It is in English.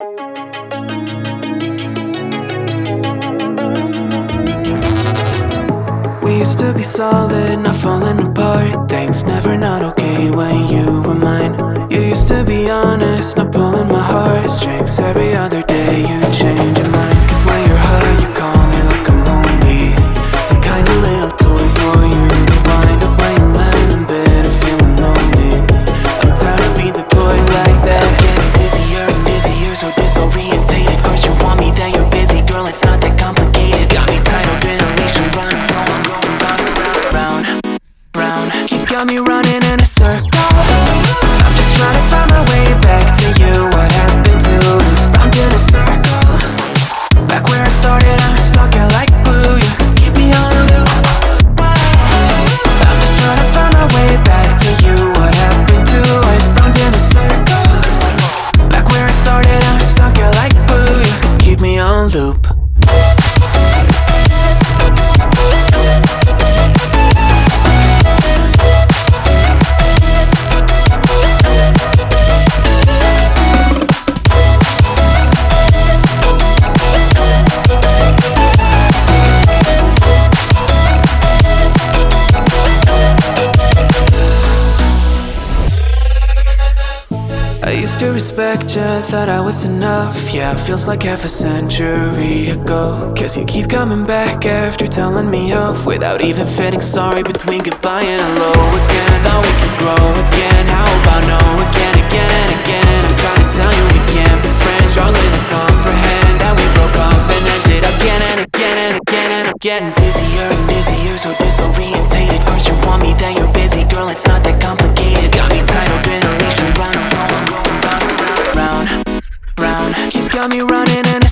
We used to be solid, not falling apart. Things never not okay when you were mine. You used to be honest, not pulling my heartstrings. Every other day you change your mind. Cause when you're high you call me like I'm lonely. Some kind of little toy for you to wind up when you land in bed and feeling lonely. I'm tired of being deployed like that. I'm getting busier and busier, so disorientated. First you want me, then you're busy. Girl, it's not that complicated. Got me tied up in a leash and running. Got me running in a circle. I'm just trying to find my way back to you. What happened to us? Round in a circle. Back where I started, I'm stuck here like glue. You keep me on a loop. I'm just trying to find my way back to you. What happened to us? Round in a circle. Back where I started, I'm stuck here like glue. You keep me on loop. I used to respect you, thought I was enough. Yeah, it feels like half a century ago. Guess you keep coming back after telling me off, without even feeling sorry between goodbye and hello again. Thought we could grow again, how about no again, again and again. I'm trying to tell you we can't be friends, struggling to comprehend that we broke up and ended again and again and again. And I'm getting busier and busier, so disorientated. First you want me, then you're busy. Girl, it's not that complicated. Got me tied up in a leash and round. You got me running in a